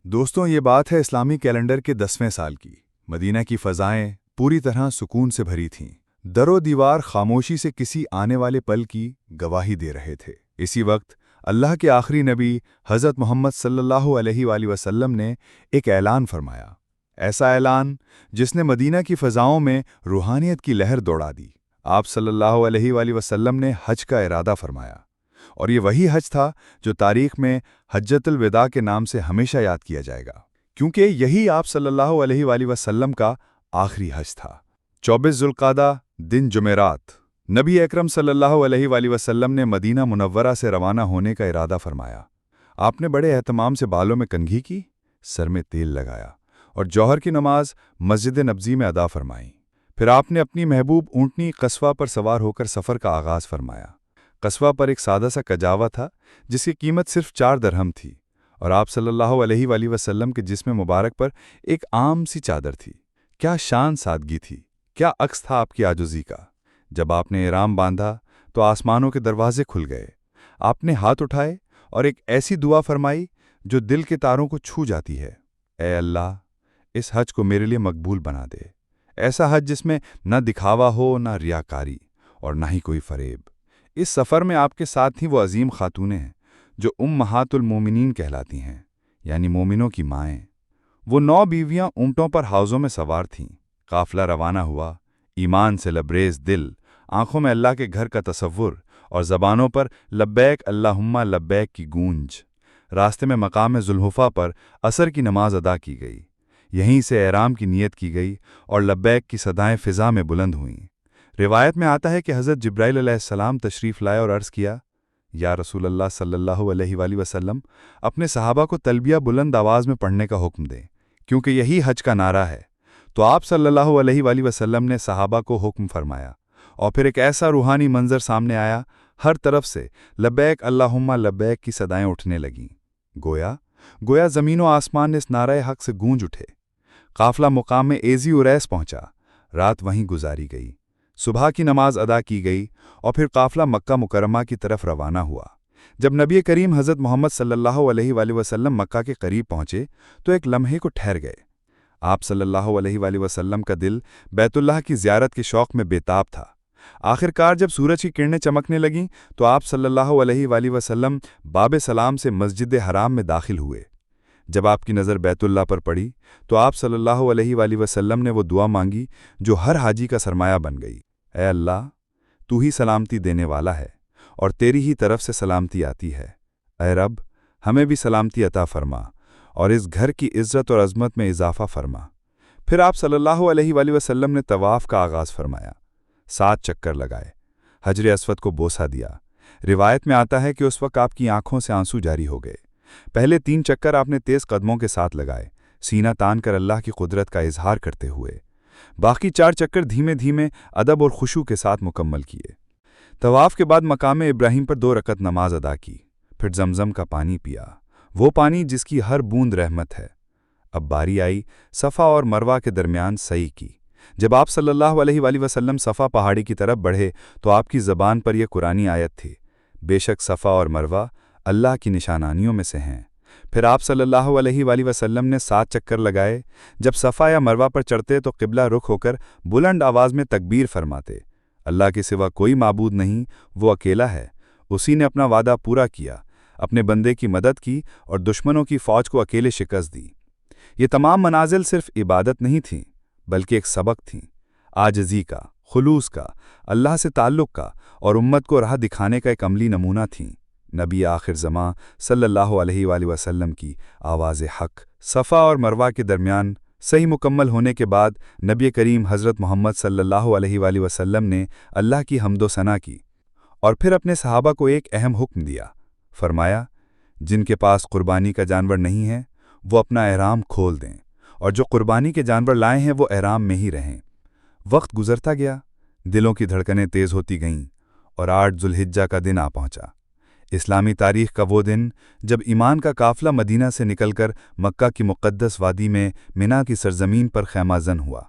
دوستوں، یہ بات ہے اسلامی کیلنڈر کے 10ویں سال کی۔ مدینہ کی فضائیں پوری طرح سکون سے بھری تھیں۔ در و دیوار خاموشی سے کسی آنے والے پل کی گواہی دے رہے تھے۔ اسی وقت اللہ کے آخری نبی حضرت محمد صلی اللہ علیہ وآلہ وسلم نے ایک اعلان فرمایا، ایسا اعلان جس نے مدینہ کی فضاؤں میں روحانیت کی لہر دوڑا دی۔ آپ صلی اللہ علیہ وآلہ وسلم نے حج کا ارادہ فرمایا، اور یہ وہی حج تھا جو تاریخ میں حجۃ الوداع کے نام سے ہمیشہ یاد کیا جائے گا، کیونکہ یہی آپ صلی اللہ علیہ وآلہ وسلم کا آخری حج تھا۔ 24 ذوالقعدہ دن جمعرات، نبی اکرم صلی اللہ علیہ وآلہ وسلم نے مدینہ منورہ سے روانہ ہونے کا ارادہ فرمایا۔ آپ نے بڑے اہتمام سے بالوں میں کنگھی کی، سر میں تیل لگایا اور جوہر کی نماز مسجد نبوی میں ادا فرمائی۔ پھر آپ نے اپنی محبوب اونٹنی قصوہ پر سوار ہو کر سفر کا آغاز فرمایا۔ قصوہ پر ایک سادہ سا کجاوا تھا جس کی قیمت صرف 4 درہم تھی، اور آپ صلی اللہ علیہ وآلہ وسلم کے جسم مبارک پر ایک عام سی چادر تھی۔ کیا شان سادگی تھی، کیا عکس تھا آپ کی عاجزی کا۔ جب آپ نے احرام باندھا تو آسمانوں کے دروازے کھل گئے۔ آپ نے ہاتھ اٹھائے اور ایک ایسی دعا فرمائی جو دل کے تاروں کو چھو جاتی ہے، اے اللہ، اس حج کو میرے لیے مقبول بنا دے۔ ایسا حج جس میں نہ دکھاوا ہو، نہ ریاکاری، اور نہ ہی کوئی فریب۔ اس سفر میں آپ کے ساتھ ہی وہ عظیم خاتونیں ہیں جو امہات المومنین کہلاتی ہیں، یعنی مومنوں کی مائیں۔ وہ 9 بیویاں اونٹوں پر حوضوں میں سوار تھیں۔ قافلہ روانہ ہوا، ایمان سے لبریز دل، آنکھوں میں اللہ کے گھر کا تصور اور زبانوں پر لبیک اللہم لبیک کی گونج۔ راستے میں مقام ذوالحلیفہ پر عصر کی نماز ادا کی گئی۔ یہیں سے احرام کی نیت کی گئی اور لبیک کی صدائیں فضا میں بلند ہوئیں۔ روایت میں آتا ہے کہ حضرت جبرائیل علیہ السلام تشریف لائے اور عرض کیا، یا رسول اللہ صلی اللہ علیہ وآلہ وسلم، اپنے صحابہ کو تلبیہ بلند آواز میں پڑھنے کا حکم دیں، کیونکہ یہی حج کا نعرہ ہے۔ تو آپ صلی اللہ علیہ وآلہ وسلم نے صحابہ کو حکم فرمایا، اور پھر ایک ایسا روحانی منظر سامنے آیا، ہر طرف سے لبیک اللہم لبیک کی صدائیں اٹھنے لگیں۔ گویا زمین و آسمان اس نعرہ حق سے گونج اٹھے۔ قافلہ مقام ایزی اریس پہنچا، رات وہیں گزاری گئی۔ صبح کی نماز ادا کی گئی اور پھر قافلہ مکہ مکرمہ کی طرف روانہ ہوا۔ جب نبی کریم حضرت محمد صلی اللہ علیہ وآلہ وسلم مکہ کے قریب پہنچے تو ایک لمحے کو ٹھہر گئے۔ آپ صلی اللہ علیہ وآلہ وسلم کا دل بیت اللہ کی زیارت کے شوق میں بےتاب تھا۔ آخر کار جب سورج کی کرنیں چمکنے لگیں تو آپ صلی اللہ علیہ وآلہ وسلم باب سلام سے مسجد حرام میں داخل ہوئے۔ جب آپ کی نظر بیت اللہ پر پڑی تو آپ صلی اللہ علیہ وآلہ وسلم نے وہ دعا مانگی جو ہر حاجی کا سرمایہ بن گئی، اے اللہ، تو ہی سلامتی دینے والا ہے اور تیری ہی طرف سے سلامتی آتی ہے۔ اے رب، ہمیں بھی سلامتی عطا فرما اور اس گھر کی عزت اور عظمت میں اضافہ فرما۔ پھر آپ صلی اللہ علیہ وآلہ وسلم نے طواف کا آغاز فرمایا، 7 چکر لگائے، حجر اسود کو بوسہ دیا۔ روایت میں آتا ہے کہ اس وقت آپ کی آنکھوں سے آنسو جاری ہو گئے۔ پہلے 3 چکر آپ نے تیز قدموں کے ساتھ لگائے، سینہ تان کر اللہ کی قدرت کا اظہار کرتے ہوئے۔ باقی 4 چکر دھیمے دھیمے ادب اور خشوع کے ساتھ مکمل کیے۔ طواف کے بعد مقام ابراہیم پر 2 رکعت نماز ادا کی، پھر زمزم کا پانی پیا، وہ پانی جس کی ہر بوند رحمت ہے۔ اب باری آئی صفا اور مروہ کے درمیان سعی کی۔ جب آپ صلی اللہ علیہ وآلہ وسلم صفا پہاڑی کی طرف بڑھے تو آپ کی زبان پر یہ قرآنی آیت تھی، بے شک صفا اور مروہ اللہ کی نشانانیوں میں سے ہیں۔ پھر آپ صلی اللہ علیہ وآلہ وسلم نے 7 چکر لگائے۔ جب صفا یا مروہ پر چڑھتے تو قبلہ رخ ہو کر بلند آواز میں تکبیر فرماتے، اللہ کے سوا کوئی معبود نہیں، وہ اکیلا ہے، اسی نے اپنا وعدہ پورا کیا، اپنے بندے کی مدد کی اور دشمنوں کی فوج کو اکیلے شکست دی۔ یہ تمام منازل صرف عبادت نہیں تھیں بلکہ ایک سبق تھیں، عاجزی کا، خلوص کا، اللہ سے تعلق کا اور امت کو راہ دکھانے کا ایک عملی نمونہ تھیں۔ نبی آخر زماں صلی اللہ علیہ وآلہ وسلم کی آواز حق صفا اور مروہ کے درمیان صحیح مکمل ہونے کے بعد نبی کریم حضرت محمد صلی اللہ علیہ وآلہ وسلم نے اللہ کی حمد و ثنا کی اور پھر اپنے صحابہ کو ایک اہم حکم دیا۔ فرمایا، جن کے پاس قربانی کا جانور نہیں ہے وہ اپنا احرام کھول دیں، اور جو قربانی کے جانور لائے ہیں وہ احرام میں ہی رہیں۔ وقت گزرتا گیا، دلوں کی دھڑکنیں تیز ہوتی گئیں اور 8 ذوالحجہ کا دن آ پہنچا۔ اسلامی تاریخ کا وہ دن جب ایمان کا قافلہ مدینہ سے نکل کر مکہ کی مقدس وادی میں منا کی سرزمین پر خیمہ زن ہوا۔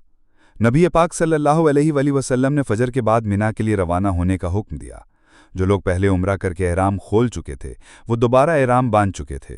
نبی پاک صلی اللہ علیہ وآلہ وسلم نے فجر کے بعد منا کے لیے روانہ ہونے کا حکم دیا۔ جو لوگ پہلے عمرہ کر کے احرام کھول چکے تھے وہ دوبارہ احرام باندھ چکے تھے۔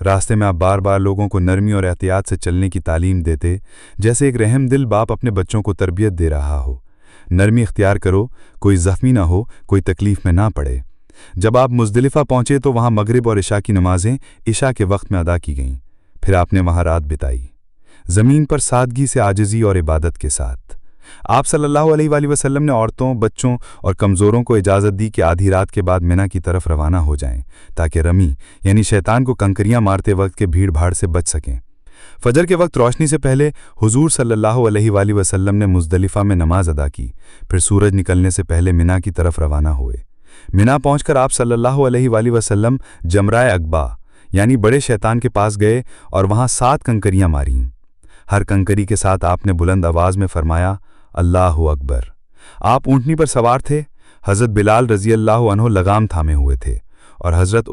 راستے میں آپ بار بار لوگوں کو نرمی اور احتیاط سے چلنے کی تعلیم دیتے، جیسے ایک رحم دل باپ اپنے بچوں کو تربیت دے رہا ہو۔ نرمی اختیار کرو، کوئی زخمی نہ ہو، کوئی تکلیف میں نہ پڑے۔ جب آپ مزدلفہ پہنچے تو وہاں مغرب اور عشاء کی نمازیں عشاء کے وقت میں ادا کی گئیں۔ پھر آپ نے وہاں رات بتائی، زمین پر سادگی سے عاجزی اور عبادت کے ساتھ۔ آپ صلی اللہ علیہ وآلہ وسلم نے عورتوں، بچوں اور کمزوروں کو اجازت دی کہ آدھی رات کے بعد منی کی طرف روانہ ہو جائیں، تاکہ رمی یعنی شیطان کو کنکریاں مارتے وقت کے بھیڑ بھاڑ سے بچ سکیں۔ فجر کے وقت روشنی سے پہلے حضور صلی اللہ علیہ وآلہ وسلم نے مزدلفہ میں نماز ادا کی، پھر سورج نکلنے سے پہلے منی کی طرف روانہ ہوئے۔ منی پہنچ کر آپ صلی اللہ علیہ وآلہ وسلم جمرہ عقبہ یعنی بڑے شیطان کے پاس گئے اور وہاں 7 کنکریاں ماریں۔ ہر کنکری کے ساتھ آپ نے بلند آواز میں فرمایا، اللہ اکبر۔ آپ اونٹنی پر سوار تھے، حضرت بلال رضی اللہ عنہ لگام تھامے ہوئے تھے اور حضرت